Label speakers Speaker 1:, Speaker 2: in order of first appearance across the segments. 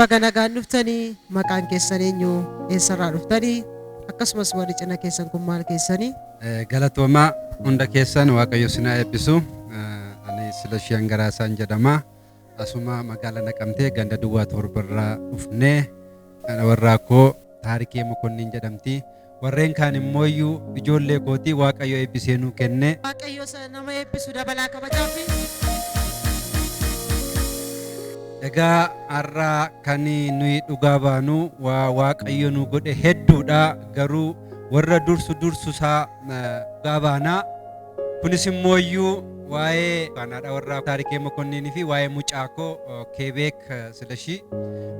Speaker 1: baga nagaan dhuftanii maqaan keessan eenyu eessarraa dhuftanii akkasumas warri cina keessan kun maal keessanii
Speaker 2: galatoomaa hunda keessan waaqayyo sinaa eebbisu ani Silashii Hangaraasaan jedhama asuma magaalaa Naqamtee ganda Duwwaa Torbarraa dhufnee warraa koo Taarikee Mokonnin jedhamti warreen kaan immoo ijoollee kootii waaqayyo eebbisee nuu kenne
Speaker 1: waaqayyo nama eebbisu dabalaa kabajaafi
Speaker 2: egaa har'a kan nuyi dhugaa baanu waaqayyo nu godhe hedduudha garuu warra dursusaa dhugaa baanaa kunis immoo waa'ee kanaadha warra Taarikee Mokonninii fi waa'ee mucaa koo Keebeek Silashii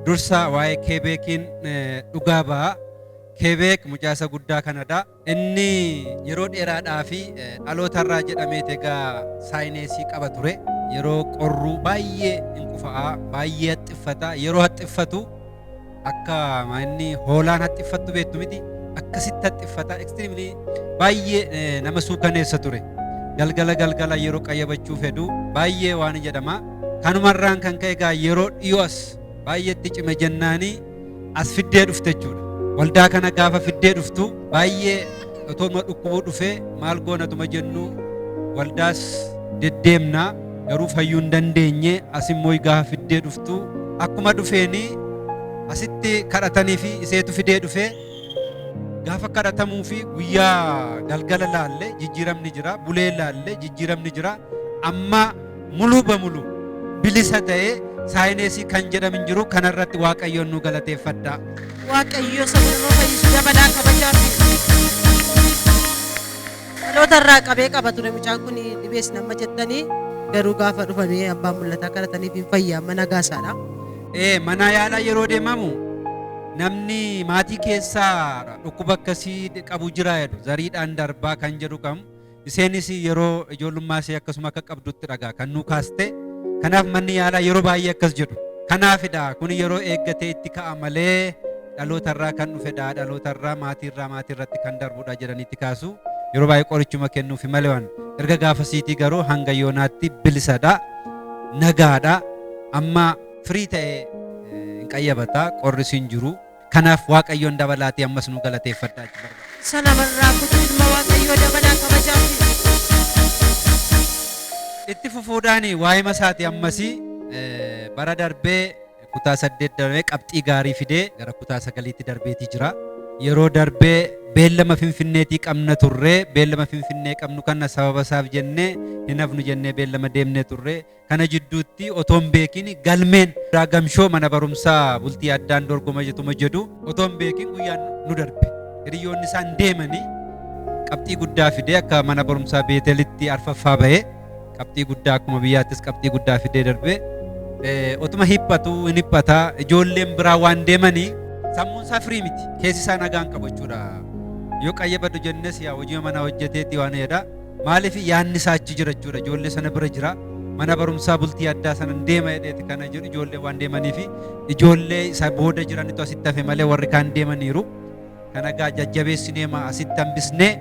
Speaker 2: dursa waa'ee Keebeekiin dhugaa ba'a. Keebeek mucaa isa guddaa kanadha. Inni yeroo dheeraadhaa fi dhalootarraa jedhamee egaa saayineesii qaba ture. Yeroo qorruu baay'ee inqufa'a, baay'ee haxxiffata. Yeroo haxxiffatu akka inni hoolaan haxxiffattu beektu miti. Akkasitti haxxiffata. Extremely baay'ee nama suukaneessa ture. Galgala yeroo qayyabachuu fedhu baay'ee waan jedhama. Kanumarraan kan ka'e egaa yeroo dhiyoos baay'eetti cime jennaanii as fiddee dhufte jechuudha. Waldaa kana gaafa fiddee dhuftu baay'ee otoo dhukkubuu dhufee maal goonatuma jennu waldaas deddeemnaa garuu fayyuu hin dandeenye as immoo gaafa fiddee dhuftu akkuma dhufeeni asitti kadhatanii fi iseetu fidee dhufee gaafa kadhatamuu fi guyyaa galgala laalle jijjiiramni jira bulee laalle jijjiiramni jira amma muluu bamulu bilisa ta'ee saayineesii kan jedhamin jiru kanarratti waaqayyoon nu galateeffadha.
Speaker 1: waaqayyo sababii fayyisu dabalaa kabajaafi dhalootarraa qabee qaba ture mucaan kun dhibees nama jettanii garuu gaafa dhufamee abbaan mul'ataa kadhataniif hin fayyaa mana gaasaadha.
Speaker 2: Mana yaalaa yeroo deemamu namni maatii keessaa dhukkuba akkasii qabu jira jedhu zariidhaan darbaa kan jedhu qabu iseenis yeroo ijoollummaa ishee akkasuma akka qabdutti dhagaa kan nu kaaste kanaaf manni yaalaa yeroo baay'ee akkas jedhu kanaafidha kun yeroo eeggatee itti ka'a malee dhalootarraa kan dhufedha dhalootarraa maatiirratti kan darbudha jedhaniitti kaasu yeroo baay'ee qorichuma kennuufi malee waan erga gaafasiitii garuu hanga yoonaatti bilisadha nagaadha amma firii ta'ee hin qayyabata qorris hin jiru kanaaf waaqayyoon dabalaatii ammas nu galateeffadha
Speaker 1: sana barraa kutuu ilma waaqayyoo dabalaa kabajaafi
Speaker 2: itti fufuudhaani waa'ee masaati ammasii bara darbee kutaa 8 darbee qabxii gaarii fidee gara kutaa 9tti darbeetii jira. Yeroo darbee beellama Finfinneetii qabna turree beellama Finfinnee qabnu kana sababa isaaf jennee hin hafnu jennee beellama deemnee turree kana jidduutti otoon beekin galmeen raagamshoo mana barumsaa bultii addaan dorgoma jedhu otoon beekin guyyaan nu darbe. Hiriyoonni isaan deemanii qabxii guddaa fidee akka mana barumsaa Beetelitti arfaffaa bahee qabxii guddaa akkuma biyyaattis qabxii guddaa fidee darbee otuma hiphatu hin hiphataa ijoolleen biraa waan deemanii sammuun isaa firii miti keessi isaa nagaan qabu jechuudha yoo qayyabadu jennes yaa hojii mana hojjeteetti waan jedha maaliif yaanni isaa achi jira jechuudha ijoollee sana bira jira mana barumsaa bultii addaa sana deema jedheeti kana jedhu ijoollee waan deemaniif ijoollee isa booda jiranitu asitti hafe malee warri kaan deemaniiru kana gaa jajjabeessinee asitti hambisnee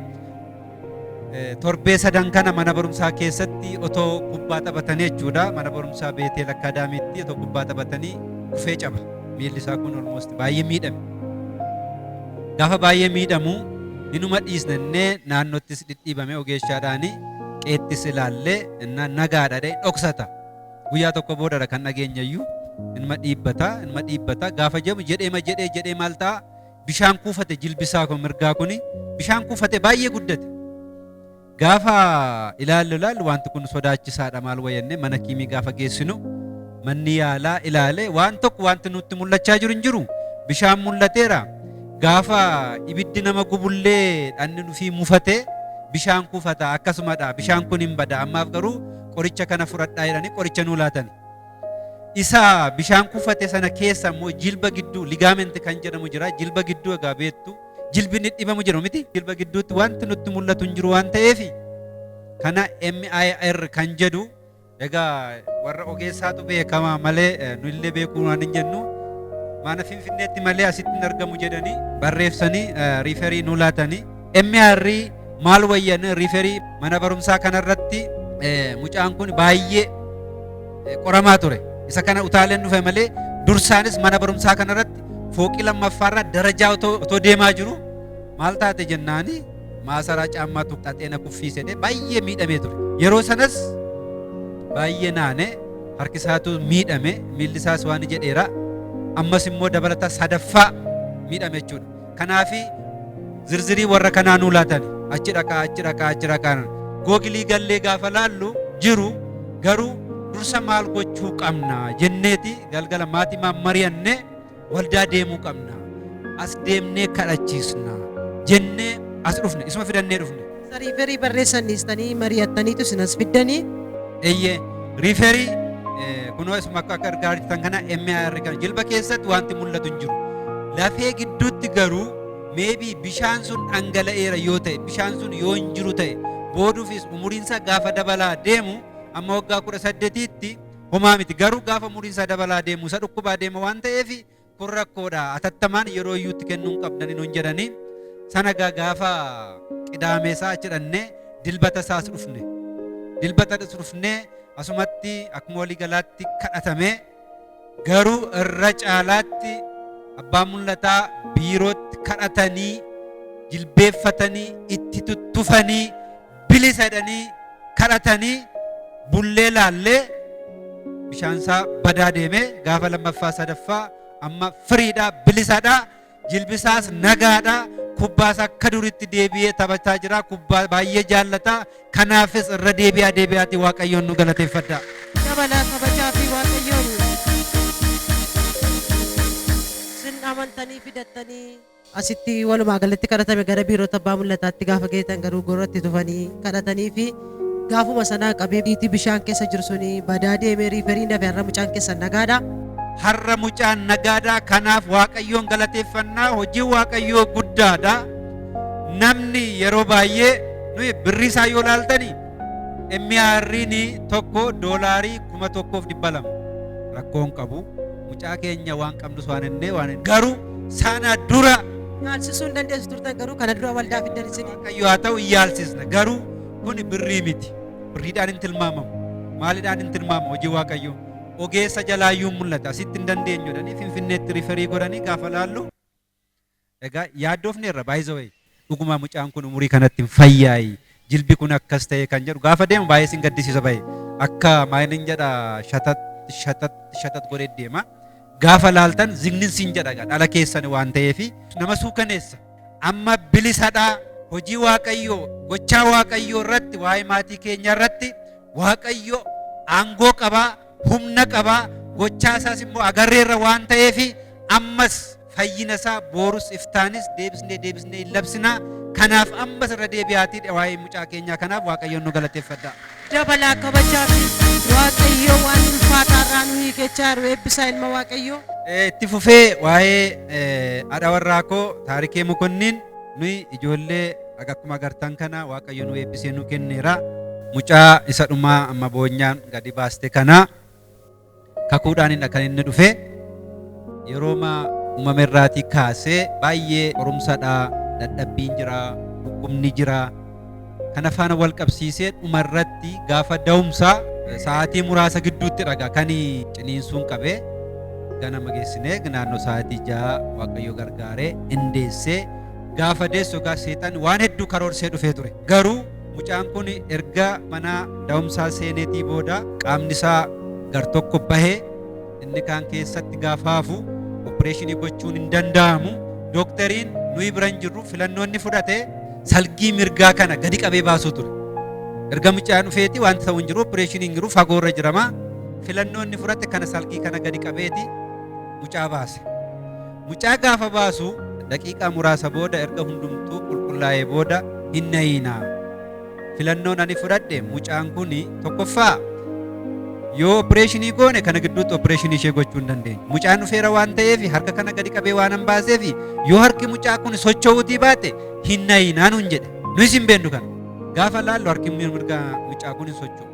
Speaker 2: torbee sadan kana mana barumsaa keessatti otoo kubbaa taphatanii jechuudha mana barumsaa Beetel Akaadaamiitti otoo kubbaa taphatanii kufee caba miilli isaa kun almost baay'ee miidhame gaafa baay'ee miidhamu inuma dhiisnannee naannottis dhidhiibame ogeessaadhaani qeettis ilaallee nagaadha dhoksata guyyaa tokko boodadha kan dhageenyayyuu inuma dhiibbata gaafa jedhu jedhee maal ta'a bishaan kuufate jilbisaa kun mirgaa kuni bishaan kuufate baay'ee guddate gaafa ilaallu wanti kun sodaachisaadha maal wayyanne mana kiimii gaafa geessinu manni yaalaa ilaale waan tokko wanti nutti mul'achaa jiru hin jiru bishaan mul'ateera gaafa ibiddi nama gubullee dhanni nufi mufate bishaan kuufata akkasumadha bishaan kun hin bada ammaaf garuu qoricha kana fudhadhaa jedhanii qoricha nuu laatan isa bishaan kuufate sana keessa immoo jilba gidduu ligaamenti kan jedhamu jira jilba gidduu egaa beektu jilbinni dhibamu jiru miti jilba gidduutti wanti nutti mul'atu hin jiru waan ta'eef kana MIR kan jedhu egaa warra ogeessaatu beekama malee nu illee beekuu waan hin jennu mana Finfinneetti malee asitti hin argamu jedhanii barreessanii riiferii nu laatanii MIR maal wayyan riiferii mana barumsaa kanarratti mucaan kun baay'ee qoramaa ture isa kana utaaleen dhufe malee dursaanis mana barumsaa kanarratti fooqii lammaffaarraa darajaa otoo deemaa jiru maal taate jennaani maasaraa caammaatu xaxeena kuffiisedhe baay'ee miidhamee ture. Yeroo sanas baay'ee naane harki isaatu miidhame miilli isaas waan jedheera ammas immoo dabalata sadaffaa miidhame jechuudha. Kanaafi zirzirii warra kanaa nuu laatani achi dhaqaa googilii gallee gaafa laallu jiru garuu dursa maal gochuu qabna jenneeti galgala maatii mari'anne waldaa deemuu qabna as deemnee kadhachiisna jennee as dhufne isuma fidannee dhufne.
Speaker 1: Riiferii barreessaniistanii mari'attaniitu sinas fiddanii?
Speaker 2: Eeyyee riiferii kunoo isuma akka gargaartan kana MR kan jilba keessatti wanti mul'atu hin jiru. Lafee gidduutti garuu meebii bishaan sun dhangala'eera yoo ta'e bishaan sun yoo hin jiru ta'e booduufis umuriinsa gaafa dabalaa deemu amma waggaa 18tti homaa miti garuu gaafa umuriinsa dabalaa deemu isa dhukkubaa deema waan ta'eef kun rakkoodha atattamaan yeroo iyyuutti kennuun qabdani nuun jedhanii sana gaafa qidaameesaa achi dhannee dilbata isaas dhufne dilbata dhufnee asumatti akkuma walii galaatti kadhatame garuu irra caalaatti abbaan mul'ataa biirootti kadhatanii jilbeeffatanii itti tuttufanii bilisa jedhanii kadhatanii bullee laallee bishaansaa badaa deeme gaafa lammaffaa sadaffaa amma firiidhaa bilisadhaa jilbisaas nagaadhaa kubbaas akka duritti deebi'ee taphataa jira kubbaa baay'ee jaallataa kanaafis irra deebi'aati waaqayyoon nu galateeffadha.
Speaker 1: Dabalaa kabajaa fi waaqayyoon sin amantanii fidattanii asitti walumaa galatti kadhatame gara biiroota abbaa mul'ataatti gaafa geetan garuu gorratti dhufanii kadhatanii fi gaafuma sanaa qabee biitii bishaan keessa jiru suni badaa deemee riiferiin dafee har'a mucaan keessa nagaadha.
Speaker 2: Har'a mucaan nagaadha kanaaf waaqayyoon galateeffannaa hojii waaqayyoo guddaadha. Namni yeroo baay'ee nuyi birrii isaa yoo laaltani MR'n tokko doolaarii 1,200 rakkoon qabu mucaa keenya waan qabnus waan hin garuu sana dura
Speaker 1: yaalsisuu hin dandeessu turtan garuu kana dura waldaa fiddan isin
Speaker 2: waaqayyo haa ta'u yaalsisna garuu kun birrii miti birriidhaan hin tilmaamamu maaliidhaan hin tilmaamamu hojii waaqayyoo ogeessa jalaayyuu mul'ata asitti hin dandeenyu jedhanii finfinneetti riiferii godhanii gaafa laallu egaa yaaddoofneerra baay'ee dhuguma mucaan kun umurii kanatti hin fayyaayi jilbi kun akkas ta'e kan jedhu gaafa deemu baay'ee sin gaddisiisa baay'ee akka maaliin jedha shatat godhee deema gaafa laaltan zignin sin jedha dhala keessan waan ta'eef nama suukaneessa amma bilisadhaa hojii waaqayyoo gochaa waaqayyoo irratti waa'ee maatii keenya irratti waaqayyo aangoo qabaa humna qabaa gochaa isaas immoo agarreerra waan ta'eef ammas fayyina isaa boorus iftaanis deebisnee labsinaa kanaaf ammas irra deebi'aatii waa'ee mucaa keenyaa kanaaf waaqayyoon nu galateeffadha.
Speaker 1: Dabalaa kabajaa fi waaqayyoo waan ulfaataa irraa nu hiikechaa jiru eebbisaa ilma waaqayyoo.
Speaker 2: Itti fufee waa'ee haadha warraa koo Taarikee Mokonnin nuyi ijoollee akkuma agartan kana waaqayyo nu eebbisee nu kenneera. Mucaa isa dhumaa amma boonyaan gadi baaste kana kakuudhaan kan inni dhufe yeroo uumamerraatii kaasee baay'ee qorumsadhaa dadhabbiin jira dhukkubni jira kana faana wal qabsiisee dhumarratti gaafa da'umsaa sa'aatii muraasa gidduutti dhaga kan ciniinsuun qabee ganama geessinee naannoo sa'aatii 6 waaqayyo gargaaree indeessee gaafa deessu gaa seexan waan hedduu karoorsee dhufee ture garuu mucaan kun erga mana da'umsaa seeneetii booda qaamni isaa gar tokko bahee inni kaan keessatti gaafaafu opereeshinii gochuun hin danda'amu doktariin nuyi biran jirru filannoonni fudhate salgii mirgaa kana gadi qabee baasuu ture erga mucaan dhufeeti wanti ta'u hin jiru opereeshiniin jiru fagoorra jirama filannoonni fudhate kana salgii kana gadi qabeeti mucaa baase mucaa gaafa baasu daqiiqaa muraasa booda erga hundumtuu qulqullaa'ee booda hin nayinaa filannoon ani fudhadhe mucaan kun tokkoffaa yoo opereeshinii goone kana gidduutti opereeshinii ishee gochuu hin dandeenyu mucaan dhufeera waan ta'eef harka kana gadi qabee waan hin baaseef yoo harki mucaa kun socho'uutii baate hin nayinaa nuun jedhe nuyis hin beennu kana gaafa laallu harki mirgaa mucaa kun hin socho'u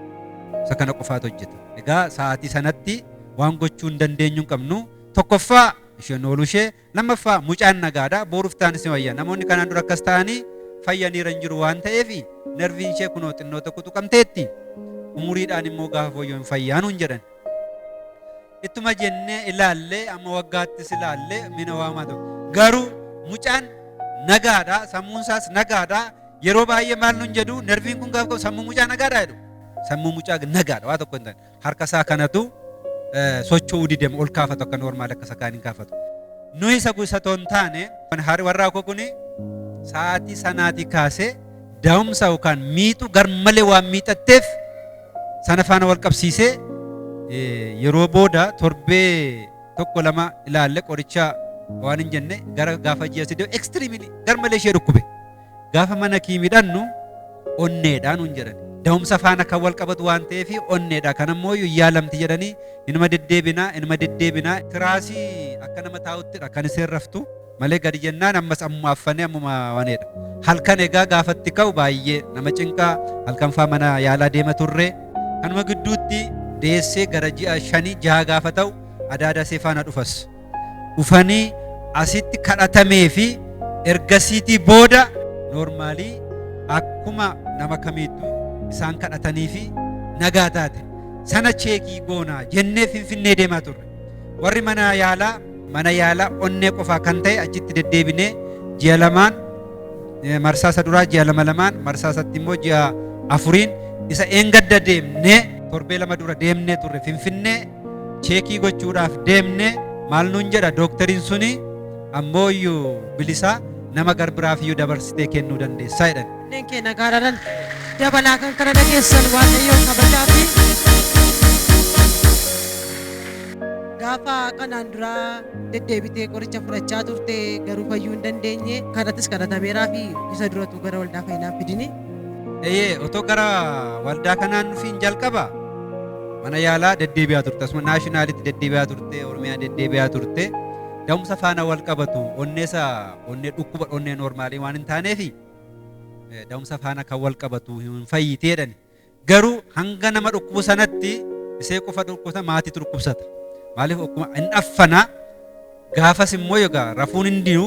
Speaker 2: isa kana qofaatu hojjeta egaa sa'aatii sanatti waan gochuu hin dandeenyu hin qabnu tokkoffaa isheen oolu ishee lammaffaa mucaan nagaadha booruftaan isin wayya namoonni kanaan dura akkas ta'anii fayyaniira hin jiru waan ta'eef nerviin ishee kunoo xinnoo tokko tuqamteetti umuriidhaan immoo gaafa fooyyoo hin fayyaa nuun jedhan ittuma jennee ilaallee amma waggaattis ilaallee mina waamaa ta'u garuu mucaan nagaadha sammuun isaas nagaadha yeroo baay'ee maal nun jedhu nerviin kun gaafa sammuu mucaa nagaadha jedhu sammuu mucaa nagaadha waa tokko hin taane harka isaa kanatu socho'uu didem ol kaafatu akka normaal akka sakaan hin kaafatu nuyi isa gusa toon taane warraa koo kuni sa'aatii sanaatii kaasee daa'umsa yookaan miixu garmalee waan miixatteef sana faana wal qabsiisee yeroo booda torbee tokko lama ilaalle qoricha waan hin jenne gara gaafa ji'a sidee extremely garmalee ishee dhukkube gaafa mana kiimidhannu onneedhaan hun jedhan daa'umsa faana kan wal qabatu waan ta'eef onneedha kanammoo yaalamti jedhanii inuma deddeebinaa tiraasii akka nama taa'uttidha kan iseen raftu malee gadi jennaan ammas ammuma affanee ammuma waneedha halkan egaa gaafatti ka'u baay'ee nama cinqaa halkan faa mana yaalaa deema turre kanuma gidduutti deessee gara ji'a 5-6 gaafa ta'u adaadasee faana dhufanii asitti kadhatamee fi ergasiitii booda normaalii akkuma nama kamiitu isaan kadhatanii fi nagaa taate sana cheekii goonaa jennee Finfinnee deemaa turre warri mana yaalaa onnee qofaa kan ta'e achitti deddeebinee ji'a 2 marsaa duraa ji'a 2 marsaa satti immoo ji'a 4 isa eengadda deemnee torbee 2 dura deemnee turre Finfinnee cheekii gochuudhaaf deemnee maal nuun jedha doktariin suni ammooyyuu bilisaa nama garbiraafiyyuu dabarsitee kennuu dandeessaa jedhan.
Speaker 1: Kanneen keenya gaaraadhaan dabalaa kan kana dhageessan waaqayyoon kabajaa fi gaafa kanaan dura deddeebitee qoricha fudhachaa turte garuu fayyuu hin dandeenye kadhatis kadhatameeraa fi isa duratu gara waldaa fayyinaa fidini.
Speaker 2: Otoo gara waldaa kanaan nufiin jalqaba mana yaalaa deddeebi'aa turte asuma naashinaalitti deddeebi'aa turte Oromiyaa deddeebi'aa turte daa'umsa faana wal qabatu onnee dhukkuba onnee normaalii waan hin taaneefi daa'umsa faana kan wal qabatu hin fayyiteedhani garuu hanga nama dhukkubu sanatti isee qofa dhukkubsata maatiitu dhukkubsata maaliif akkuma hin affana gaafas immoo yogaa rafuun hin diinu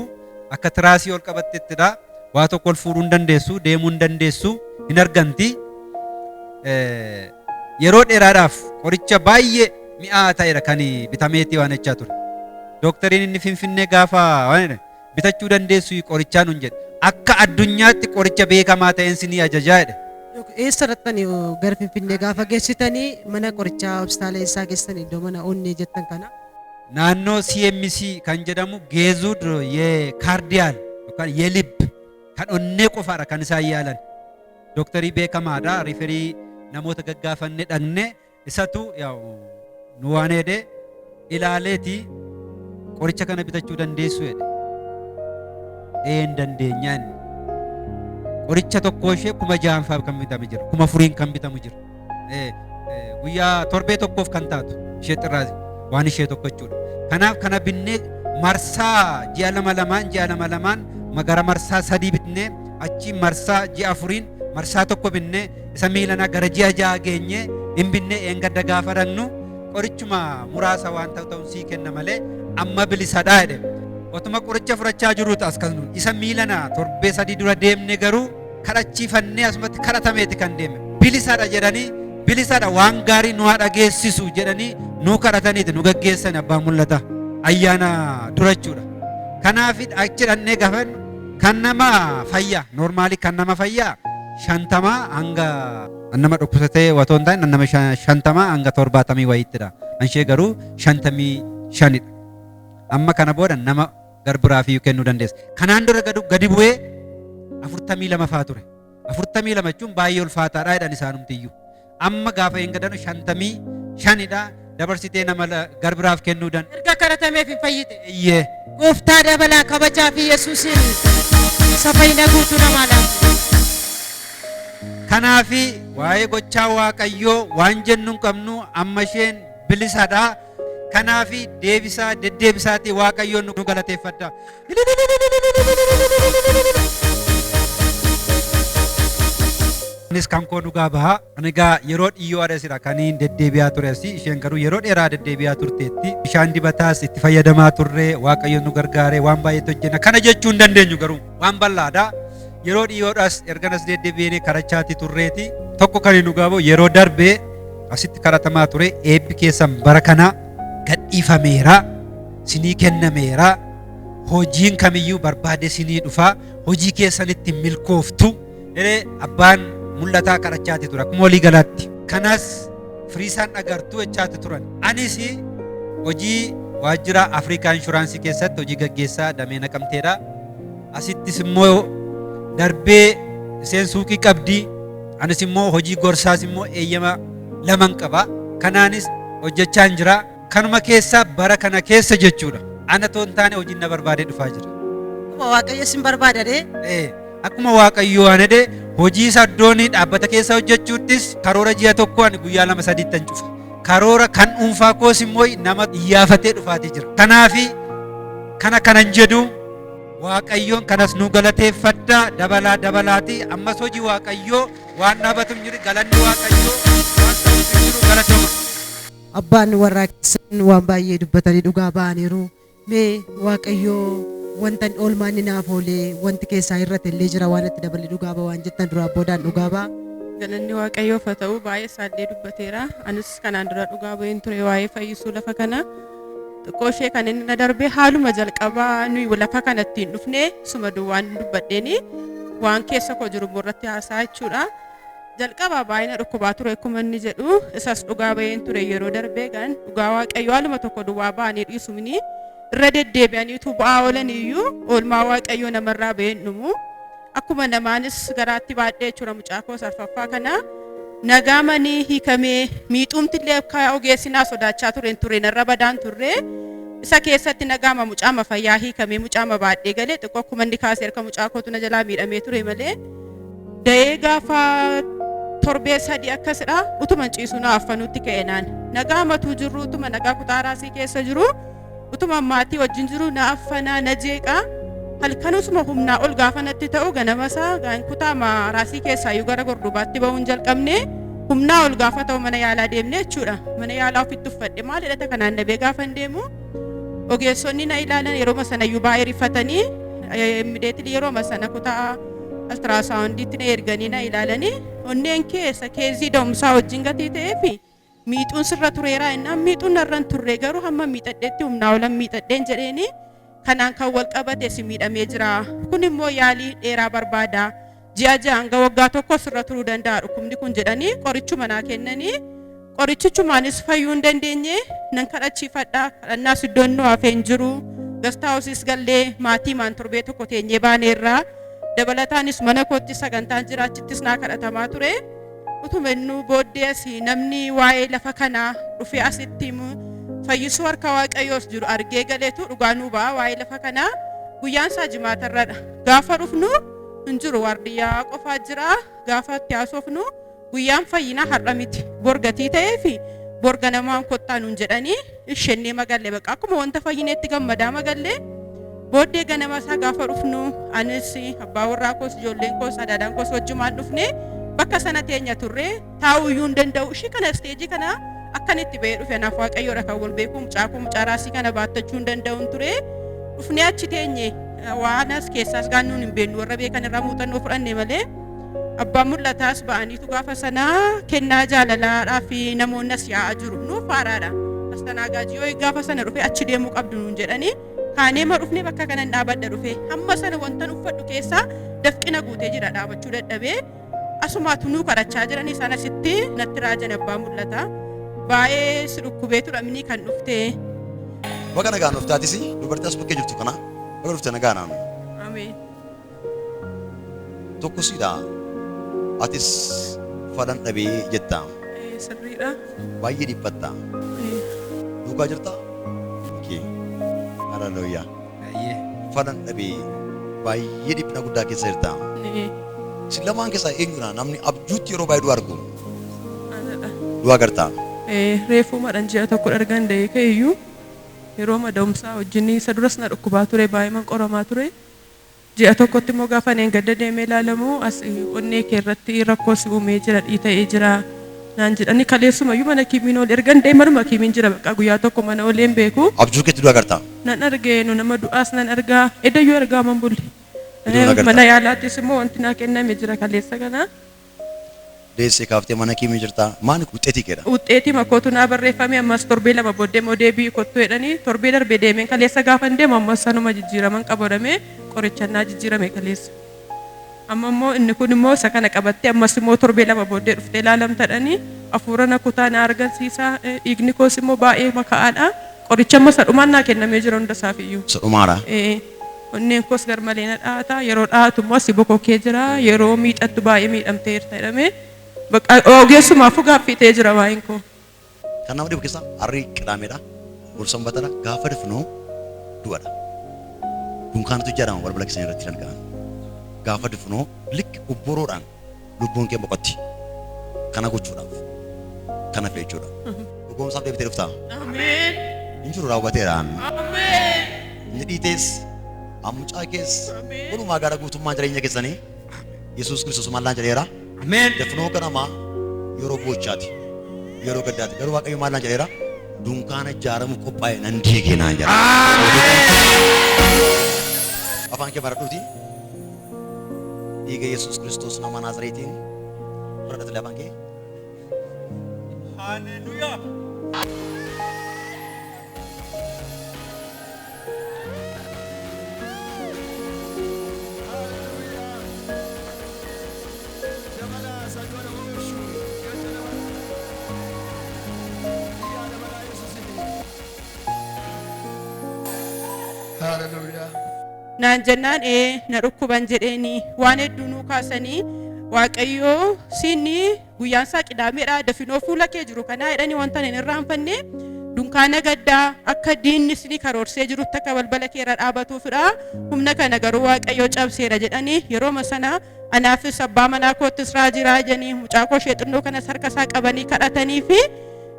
Speaker 2: akka tiraasii ol qabattettidha waa tokko ol fuudhuu hin dandeessu deemuu hin dandeessu hin arganti yeroo dheeraadhaaf qoricha baay'ee mi'aa ta'edha kan bitameetii waan jechaa ture doktariin inni Finfinnee gaafa bitachuu dandeessu qorichaan hun jedhe akka addunyaatti qoricha beekamaa ta'een sinii ajajaa jedhe.
Speaker 1: Eessa irrattanii gara Finfinnee gaafa geessitanii mana qorichaa hospitaala eessaa geessitanii iddoo mana onnee jettan kana?
Speaker 2: Naannoo CMC kan jedhamu geezuud yee kaardiyaal yookaan yee lib kan onnee qofaadha kan isaan yaalan. Doktarii beekamaadha riferii namoota gaggaafanne dhaqne isatu nu waan jedhe ilaaleeti qoricha kana bitachuu dandeessu jedhe. Een dandeenyaan qoricha tokko ishee 6,000 kan bitamu jira 4,000 kan bitamu jira guyyaa torbee tokkoof kan taatu ishee xirraasi waan ishee tokko jechuudha kanaaf kana binnee marsaa ji'a 2 magara marsaa 3 bitnee achi marsaa ji'a 4 marsaa tokko binnee isa miilana gara ji'a 6 geenye hin binnee eengadda gaafa dhaqnu qorichuma muraasa waan ta'uun sii kenna malee amma bilisadhaa jedhe otuma qoricha fudhachaa jiruutu as kan isa miilana torbee 3 dura deemne garuu kadhachiifannee asumatti kadhatameeti kan deeme bilisadha jedhanii bilisadha waan gaarii nu haa dhageessisu jedhanii nu kadhataniiti nu gaggeessan abbaa mul'ata ayyaana durachuudha kanaaf achi dhannee gafan kan nama fayyaa normaalii kan nama fayyaa 50 hanga nama dhukkubsatee watoo hin taane nama 50 hanga 70 wayiittidha anshee garuu 55dha amma kana booda nama garbiraafiyyuu kennuu dandeessa. Kanaan dura gadi bu'ee 42 faa ture. 42 jechuun baay'ee ulfaataadha jedhan isaanumtiyyuu. Amma gaafa hin gadanu 55dha dabarsitee nama garbiraaf kennuu dandeessa.
Speaker 1: Erga kadhatameef hin fayyite.
Speaker 2: Iyyee.
Speaker 1: Gooftaa dabalaa kabajaa fi Yesuusin fayyina guutuu namaa laatu.
Speaker 2: Kanaafi waa'ee gochaa Waaqayyoo waan jennu hin qabnu amma isheen bilisadha. Kanaafi deddeebisaatii Waaqayyoon nu galateeffadha. Anis kan koo dhugaa baha. Ani egaa yeroo dhiyyoo adasira kaniin deddeebi'aa ture asii isheen garuu yeroo dheeraa deddeebi'aa turteetti bishaan dibataas itti fayyadamaa turre Waaqayyoon nu gargaare waan baay'eetu hojjenna. Kana jechuu hin dandeenyu garuu waan bal'aadha. Yeroo dhiyyoodhaas erganas deddeebi'ee kadhachaati turreeti. Tokko kan nu gaaboo yeroo darbee asitti kadhatamaa ture eebbi keessan bara kanaa gadhiifameera sinii kennameera hojiin kamiyyuu barbaade sinii dhufa hojii keessanitti milkooftu jedhee abbaan mul'ataa kadhachaati ture akkuma walii galaatti kanas firiisaan agartuu jechaati turan anis hojii waajjira Afrikaa Inshuraansii keessatti hojii gaggeessaa damee Naqamteedha asittis immoo darbee isheen suuqii qabdi anis immoo hojii gorsaas immoo eeyyama laman qaba kanaanis hojjechaa jira kanuma keessa bara kana keessa jechuudha ana toon taane hojiin na barbaadee dhufaa jira
Speaker 1: akkuma waaqayyo sin barbaadade
Speaker 2: akkuma waaqayyo waan jedhe hojii saddoonii dhaabbata keessa hojjechuuttis karoora ji'a tokko ani guyyaa 2-3 cufa karoora kan dhuunfaa koos immoo nama iyyafatee dhufaatii jira kanaafi kanan jedhu waaqayyoon kanas nu galateeffadha dabalaati ammas hojii waaqayyoo waan dhaabatum jiru galanni waaqayyoo waan ta'uuf jiru galatoma
Speaker 1: abbaan warraa keessan waan baay'ee dubbatanii dhugaa ba'aniiru mee waaqayyoo wanta oolmaan naaf oolee wanti keessaa irratti illee jira waan itti dabalee dhugaa ba'a waan jettan duraa boodaan dhugaa ba'a.
Speaker 3: Galanni waaqayyoof haa ta'u baay'ee isaallee dubbateera anis kanaan dura dhugaa ba'een ture waa'ee fayyisuu lafa kana xiqqoo ishee kan inni na darbee haaluma jalqabaa nuyi lafa kanatti hin dhufne suma duwwaan dubbadheeni waan keessa koo jiru irratti haasaa jechuudha jalqabaa baay'ee na dhukkubaa ture akkuma inni jedhu isas dhugaa ba'een ture yeroo darbee kan dhugaa waaqayyoo haaluma tokko duwwaa ba'anii dhiisumni irra deddeebi'aniitu ba'aa oolan iyyuu oolmaa waaqayyoo namarraa ba'een dhumu akkuma namaanis garaatti baadhee jechuudha mucaa koo sarfaffaa kana nagaamanii hiikamee miixuumtillee akka ogeessinaa sodaachaa ture narra badaan turre isa keessatti nagaama mucaama fayyaa hiikamee mucaama baadhee galee xiqqoo akkuma inni kaasee harka mucaa kootu na jalaa miidhamee ture malee da'ee gaafa torbee sadii akkasidha utuma ciisuu na affanuutti ka'enaan nagaamatu jiru utuma nagaa kutaa raasii keessa jiru utuma maatii wajjin jiru na affanaa na jeeqaa halkanusuma humnaa ol gaafa natti ta'u ganamasaa gaan kutaa raasii keessaa iyyuu gara gordobaatti ba'uun jalqabne humnaa ol gaafa ta'u mana yaalaa deemne jechuudha mana yaalaa ofitti uffadhe maal jedhata kanaan dabee gaafa deemu ogeessonni na ilaalan yeroo sana iyyuu baay'ee rifatanii immideetili yeroo sana kutaa altiraasaawundiitti na erganii na ilaalanii onneen keessa keezii da'umsaa wajjin gatii ta'ee fi miixuun sirra tureeraa innaan miixuun narran turre garuu hamma miixadheetti humnaa olan miixadheen jedheeni kanaan kan wal qabate si miidhamee jira kun immoo yaalii dheeraa barbaada ji'a hanga waggaa tokko sirra turuu danda'a dhukkubni kun jedhanii qorichuma naa kennanii qorichichumaanis fayyuu hin dandeenye nan kadhachiifadha kadhannaas iddoon nu hafeen jiru gastaawusis gallee maatii maan torbee tokko teenyee baaneerraa dabalataanis mana kootti sagantaan jira achittis naa kadhatamaa ture utuma innuu booddees namni waa'ee lafa kanaa dhufee asitti fayyisuu harka waaqayyoos jiru argee galeetu dhugaa nuu ba'a waa'ee lafa kanaa guyyaan isaa jimaatarradha gaafa dhufnu hin jiru waardiyyaa qofaa jira gaafa itti haasofnu guyyaan fayyinaa har'a miti borgatii ta'ee fi borga namaan kottaa nuun jedhanii ishennee magallee baqa akkuma wanta fayyineetti gammadaa magallee booddee ganama isaa gaafa dhufnu anis abbaa warraa koos ijoolleen koos adaadaan koos wajjumaan dhufne bakka sana teenya turre taa'uu iyyuu hin danda'u ishii kana isteejii kana akkanitti ba'ee dhufe naaf waaqayyoodha kan wal beeku mucaa raasii kana baattachuu hin danda'uun ture dhufnee achi teenye waan as keessaas gaannuun hin beeknu warra beekan irraa muuxannoo fudhanne malee abbaan mul'ataas ba'aniitu gaafa sanaa kennaa jaalalaadhaa fi namoonni as yaa'aa jiru nuuf haaraadha astanaagaajii yoo gaafa sana dhufe achi deemuu qabdu nuun jedhanii kaaneema dhufnee bakka kanan dhaabadha dhufe hamma sana wantan uffadhu keessaa dafqina guutee jira dhaabachuu dadhabee asumaatu nuu kadhachaa jiran isaan asitti natti raajan abbaa mul'ata baay'ee si dhukkubee turamni kan dhufte
Speaker 4: Baga nagaan dhuftaatis dubartii as bakkee jirtu kana baga dhufte nagaa naannu.
Speaker 3: ameen
Speaker 4: Tokkosidha atis fadhan dhabee jetta
Speaker 3: sirriidha
Speaker 4: baay'ee dhiphatta duukaa jirta. Okay. Hallelujah.
Speaker 2: Baay'ee
Speaker 4: Fadhan dhabee baay'ee dhiphina guddaa keessa jirta. Si lamaan keessaa eenyudha namni abjuutti yeroo baay'ee du'a argu
Speaker 3: anadha
Speaker 4: du'a gartaa.
Speaker 3: reefuu madhan ji'a tokko argan da'ee ka'eeyyuu yeroo mada'umsaa wajjin isa duras na dhukkubaa ture baay'ee qoramaa ture ji'a tokkotti immoo gaafa neen gadda deemee ilaalamu as onnee kee irratti rakkoo si uumee jira dhiita'ee jira naan jedhani kaleessumayyuu mana kiimiin ol ergan deemanuma kiimiin jira bakka guyyaa tokko mana oleen beeku
Speaker 4: Abjuu keetti du'a gartaa.
Speaker 3: nan argee nu nama du'aas nan argaa edayyuu argaa man bulle
Speaker 4: Iddoo nagartaa.
Speaker 3: mana yaalaattis immoo wanti naa kenname jira kaleessa kana
Speaker 4: deessee kaaftee mana kiimii jirta. Maani wuxxeetii keedha?
Speaker 3: Wuxxeetii makkootu naa barreeffame ammas torbee lama booddee immoo deebii kottu jedhanii torbee darbee deemeen kaleessa gaafan deemu ammas sanuma jijjiiraman qabadamee qorichannaa jijjiirame kaleessa. Amma immoo inni kun immoo isa kana qabattee ammas immoo torbee lama booddee dhuftee ilaalamtadhanii hafuura na kutaa na argamsiisaa dhiigni koos immoo baay'ee makaa'aadha. Qoricha amma sadhumaan naa kennamee jira hunda isaaf iyyuu.
Speaker 4: Sadhumaadha?
Speaker 3: Onneen koos garmalee na dhaata yeroo dhaatu immoo si bokokkee jira yeroo miidhattu baay'ee miidhamtee jirta jedhamee ogeessumaaf gaaffitee jira waa'een koo.
Speaker 4: Kan nama dhibu keessa harri qidaameedha. Bor sanbatadha. Gaafa dhufnoo du'adha. Dunkaanatu jedhama balbala keessan irratti dalgaan. Gaafa dhufnoo likki obboroodhaan lubbuun kee boqotti. Kana gochuudhaaf. Kana fe'achuudha. Dhugoomsaaf deebitee dhuftaa? Ameen. Injiru raawwateedhaan. Ameen. Inni dhiitees ammucaa kees walumaa gara guutummaa jireenya keessanii Yesuus Kiristoos maallaan jedheera. Ameen. Dafnoo kanamaa yeroo boochaati. Yeroo gaddaati. Garuu Waaqayyo maallaan jedheera. Dunkaana ijaaramu qophaa'e nan diigee naan jedha. Afaan kee baradhuuti. Dhiiga Yesuus Kiristoos nama Naazreetiin fudhadhatee afaan kee. Haleluuyaa.
Speaker 3: Naan jennaan na dhukkuban jedheeni waan hedduu nuu kaasanii Waaqayyoo siinni guyyaan isaa qidaameedha dafinoo fuula kee jiru kanaa jedhanii wanta hin irraanfanne dunkaana gaddaa akka diinni sini karoorsee jirutti akka balbala kee irra dhaabatuufidha. Humna kana garuu Waaqayyoo cabseera jedhanii yeroo sana anaafis abbaa manaa koottis raajiraa jedhanii mucaa koo ishee xinnoo kana harka isaa qabanii kadhatanii fi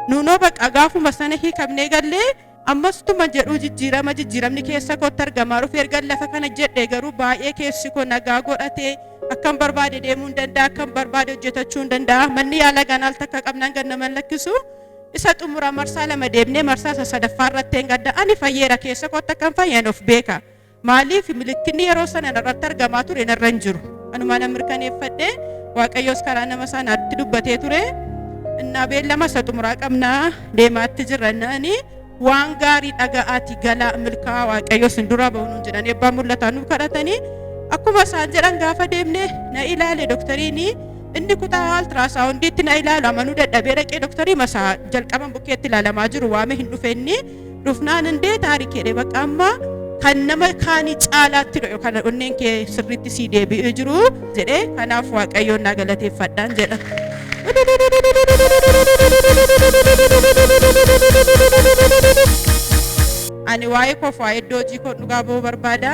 Speaker 3: nuunoo bakka gaafuma sana hiikamnee gallee ammas tuma jedhu jijjiiramni keessa kootti argamaa dhufe erga lafa kana jedhee garuu baay'ee keessi koo nagaa godhatee akkam barbaade deemuu hin danda'a akkam barbaade hojjetachuu hin danda'a manni yaala ganaal takka qabnaan gan nama lakkisu isa xumura marsaa lama deemnee marsaa isa sadaffaa irratti hin gadda ani fayyeera keessa kootti akkam fayyan of beeka maaliif milikinni yeroo sana irratti argamaa ture narra hin jiru anuma na mirkaneeffadhe Waaqayyoos karaa nama sanaatti dubbatee ture innaa beellama isa xumuraa qabnaa deemaatti jirrannaani waan gaarii dhaga'aati galaa milkaa Waaqayyoo sin dura ba'uun jedhan eebbaa mul'ataa nuuf kadhatanii akkuma isaan jedhan gaafa deemne na ilaale doktariin inni kutaa ultrasaawundiitti na ilaalu amanuu dadhabee dhaqee doktarii masaa jalqaban bukkeetti ilaalamaa jiru waame hin dhufe inni dhufnaan indee taarikeedhe bakka amma kan nama kaanii caalaatti dho'u kana onneen kee sirriitti sii deebi'ee jiru jedhee kanaaf Waaqayyoon na galateeffadhaan jedha. Ani waa'ee koof waa'ee iddoo hojii koo dhugaa ba'uu barbaada.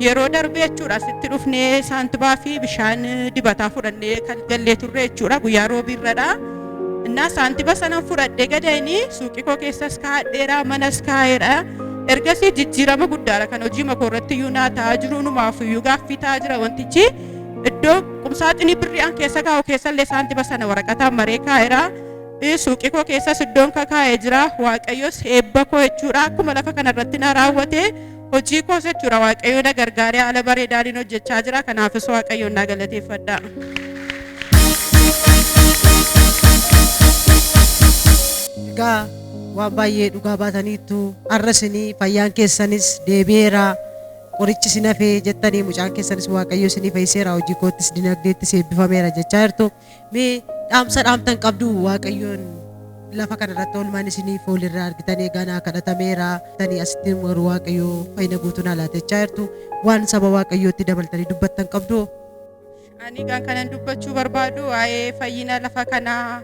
Speaker 3: Yeroo darbee jechuudha asitti dhufnee saantibaa fi bishaan dibataa fudhannee kan gallee turre jechuudha guyyaa roobiirradha. Innaa saantiba sanan fudhadhee gadaanii suuqii koo keessas kaa'adheera manas kaa'eera. Ergasii jijjiirama guddaadha kan hojii makoo irratti iyyuu naa ta'aa jiru numaaf iyyuu gaaffii ta'aa jira wantichi. Iddoo qumsaaxinii birri'aan keessa kaa'u keessallee saantiba sana waraqataan maree kaa'eera. Suuqii koo keessas iddoon kakaa'ee jira Waaqayyos eebba koo jechuudha akkuma lafa kanarratti na raawwate hojii koos jechuudha Waaqayyo na gargaaree haala bareedaaniin hojjechaa jira kanaafis Waaqayyoon na galateeffadha.
Speaker 1: Egaa waan baay'ee dhugaa baataniittu arrasinii fayyaan keessanis deebi'eera qorichi sin hafee jettanii mucaan keessanis Waaqayyo isinii fayyiseera hojii koottis dinagdeettis eebbifameera jechaa jirtu mee dhaamsa dhaamtan qabdu Waaqayyoon lafa kanarratti oolmaan isiniif oolirraa argitanii ganaa kadhatameera tanii asitti warra Waaqayyoo fayyina guutuu naa laatechaa jirtu waan saba Waaqayyootti dabaltanii dubbattan qabdu.
Speaker 3: Ani gaan kanan dubbachuu barbaadu waa'ee fayyina lafa kanaa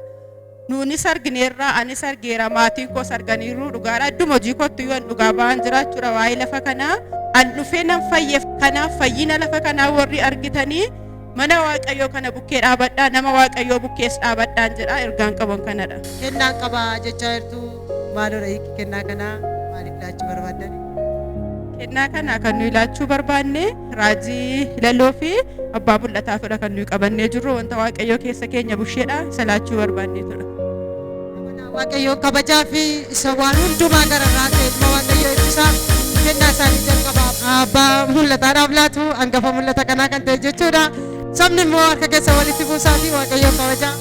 Speaker 3: nuunis argineerra anis argeera maatiin koos arganiiru dhugaadha adduma hojii kootti yoo dhugaa ba'an jiraachuudha waa'ee lafa kanaa an dhufee nan fayyeef kanaaf fayyina lafa kanaa warri argitanii mana Waaqayyoo kana bukkee dhaabadhaa nama Waaqayyoo bukkees dhaabadhaan jedha ergaan qaban kanadha.
Speaker 1: Kennaan qabaa jechaa jirtu maalodha hiiki kennaa kanaa maaliif laachuu barbaaddani?
Speaker 3: Kennaa kana kan nuyi laachuu barbaanne raajii laloo fi abbaa mul'ataafidha kan nuyi qabannee jirru wanta Waaqayyoo keessa keenya busheedha isa laachuu barbaannee tura.
Speaker 1: Waaqayyoo kabajaa fi isa waan hundumaa gararraa ta'e ilma Waaqayyoo ibsaa kennaa isaanii jalqabaa abbaa mul'ataadhaaf laatu hangafa mul'ata kanaa kan ta'e jechuudha. Sabni immoo harka keessa walitti buusaatii Waaqayyo kabajaa.